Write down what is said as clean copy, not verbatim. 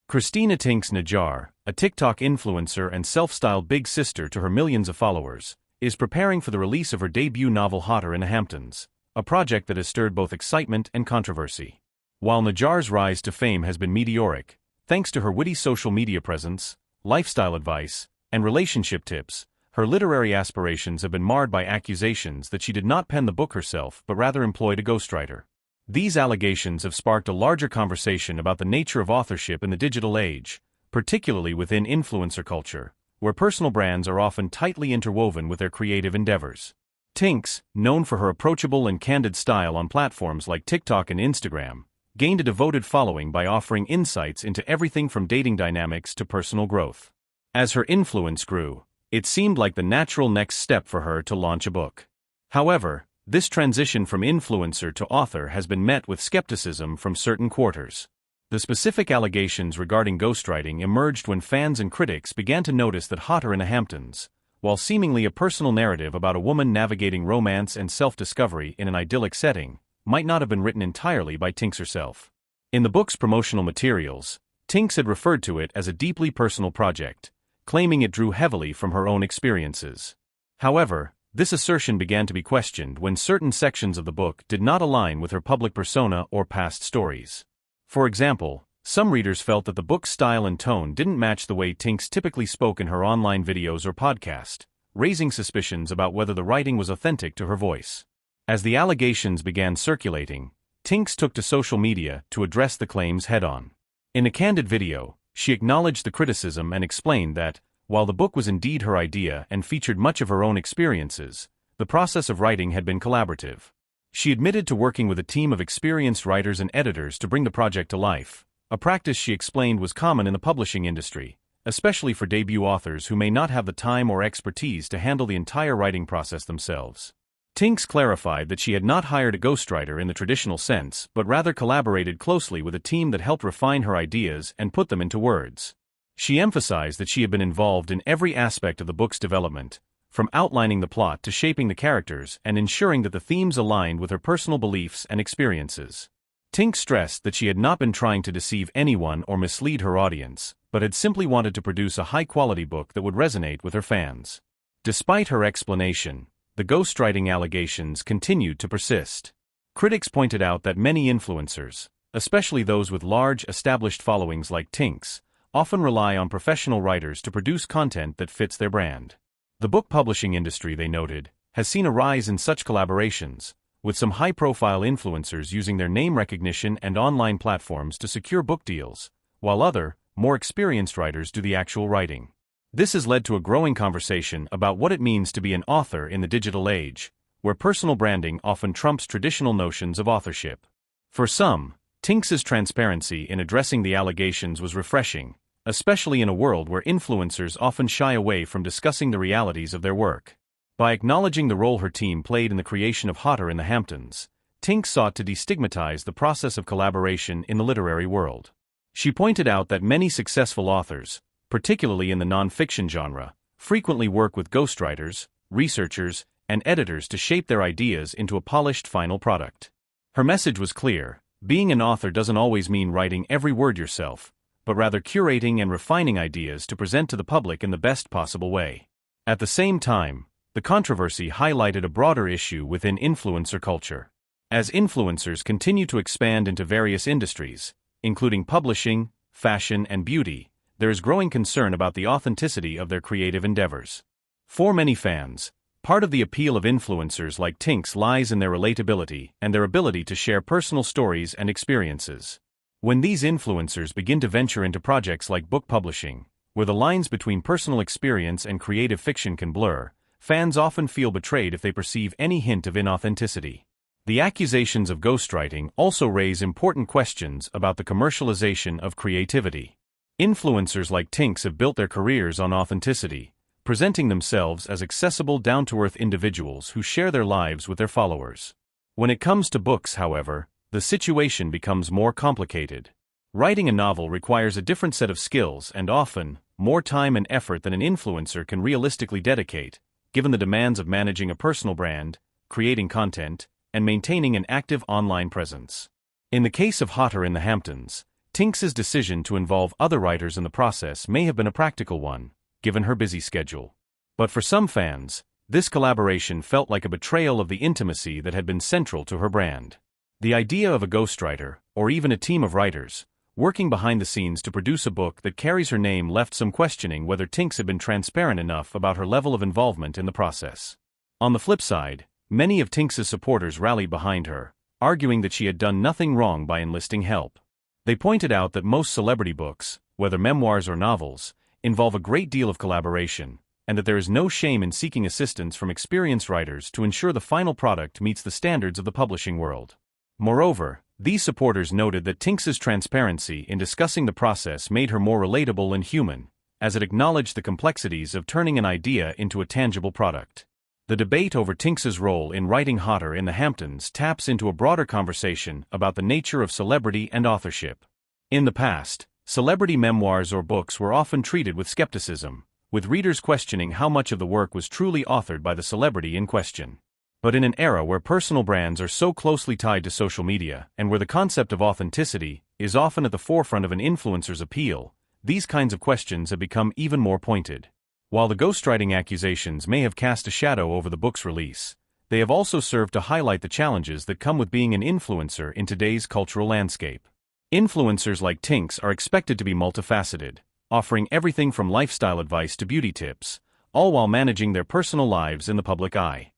Christina Tinks Najjar, a TikTok influencer and self-styled big sister to her millions of followers, is preparing for the release of her debut novel Hotter in the Hamptons, a project that has stirred both excitement and controversy. While Najjar's rise to fame has been meteoric, thanks to her witty social media presence, lifestyle advice, and relationship tips, her literary aspirations have been marred by accusations that she did not pen the book herself but rather employed a ghostwriter. These allegations have sparked a larger conversation about the nature of authorship in the digital age, particularly within influencer culture, where personal brands are often tightly interwoven with their creative endeavors. Tinks, known for her approachable and candid style on platforms like TikTok and Instagram, gained a devoted following by offering insights into everything from dating dynamics to personal growth. As her influence grew, it seemed like the natural next step for her to launch a book. However, this transition from influencer to author has been met with skepticism from certain quarters. The specific allegations regarding ghostwriting emerged when fans and critics began to notice that Hotter in the Hamptons, while seemingly a personal narrative about a woman navigating romance and self-discovery in an idyllic setting, might not have been written entirely by Tinks herself. In the book's promotional materials, Tinks had referred to it as a deeply personal project, claiming it drew heavily from her own experiences. However, this assertion began to be questioned when certain sections of the book did not align with her public persona or past stories. For example, some readers felt that the book's style and tone didn't match the way Tinks typically spoke in her online videos or podcast, raising suspicions about whether the writing was authentic to her voice. As the allegations began circulating, Tinks took to social media to address the claims head-on. In a candid video, she acknowledged the criticism and explained that, while the book was indeed her idea and featured much of her own experiences, the process of writing had been collaborative. She admitted to working with a team of experienced writers and editors to bring the project to life, a practice she explained was common in the publishing industry, especially for debut authors who may not have the time or expertise to handle the entire writing process themselves. Tinks clarified that she had not hired a ghostwriter in the traditional sense but rather collaborated closely with a team that helped refine her ideas and put them into words. She emphasized that she had been involved in every aspect of the book's development, from outlining the plot to shaping the characters and ensuring that the themes aligned with her personal beliefs and experiences. Tinks stressed that she had not been trying to deceive anyone or mislead her audience, but had simply wanted to produce a high-quality book that would resonate with her fans. Despite her explanation, the ghostwriting allegations continued to persist. Critics pointed out that many influencers, especially those with large established followings like Tinks, often rely on professional writers to produce content that fits their brand. The book publishing industry, they noted, has seen a rise in such collaborations, with some high-profile influencers using their name recognition and online platforms to secure book deals, while other, more experienced writers do the actual writing. This has led to a growing conversation about what it means to be an author in the digital age, where personal branding often trumps traditional notions of authorship. For some, Tinks's transparency in addressing the allegations was refreshing, especially in a world where influencers often shy away from discussing the realities of their work. By acknowledging the role her team played in the creation of Hotter in the Hamptons, Tinks sought to destigmatize the process of collaboration in the literary world. She pointed out that many successful authors, particularly in the non-fiction genre, frequently work with ghostwriters, researchers, and editors to shape their ideas into a polished final product. Her message was clear: being an author doesn't always mean writing every word yourself, but rather curating and refining ideas to present to the public in the best possible way. At the same time, the controversy highlighted a broader issue within influencer culture. As influencers continue to expand into various industries, including publishing, fashion, and beauty, there is growing concern about the authenticity of their creative endeavors. For many fans, part of the appeal of influencers like Tinks lies in their relatability and their ability to share personal stories and experiences. When these influencers begin to venture into projects like book publishing, where the lines between personal experience and creative fiction can blur, fans often feel betrayed if they perceive any hint of inauthenticity. The accusations of ghostwriting also raise important questions about the commercialization of creativity. Influencers like Tinks have built their careers on authenticity, presenting themselves as accessible, down-to-earth individuals who share their lives with their followers. When it comes to books, however, the situation becomes more complicated. Writing a novel requires a different set of skills and often more time and effort than an influencer can realistically dedicate, given the demands of managing a personal brand, creating content, and maintaining an active online presence. In the case of Hotter in the Hamptons, Tinks's decision to involve other writers in the process may have been a practical one, given her busy schedule. But for some fans, this collaboration felt like a betrayal of the intimacy that had been central to her brand. The idea of a ghostwriter, or even a team of writers, working behind the scenes to produce a book that carries her name left some questioning whether Tinks had been transparent enough about her level of involvement in the process. On the flip side, many of Tinks's supporters rallied behind her, arguing that she had done nothing wrong by enlisting help. They pointed out that most celebrity books, whether memoirs or novels, involve a great deal of collaboration, and that there is no shame in seeking assistance from experienced writers to ensure the final product meets the standards of the publishing world. Moreover, these supporters noted that Tinks's transparency in discussing the process made her more relatable and human, as it acknowledged the complexities of turning an idea into a tangible product. The debate over Tinks's role in writing Hotter in the Hamptons taps into a broader conversation about the nature of celebrity and authorship. In the past, celebrity memoirs or books were often treated with skepticism, with readers questioning how much of the work was truly authored by the celebrity in question. But in an era where personal brands are so closely tied to social media and where the concept of authenticity is often at the forefront of an influencer's appeal, these kinds of questions have become even more pointed. While the ghostwriting accusations may have cast a shadow over the book's release, they have also served to highlight the challenges that come with being an influencer in today's cultural landscape. Influencers like Tinks are expected to be multifaceted, offering everything from lifestyle advice to beauty tips, all while managing their personal lives in the public eye.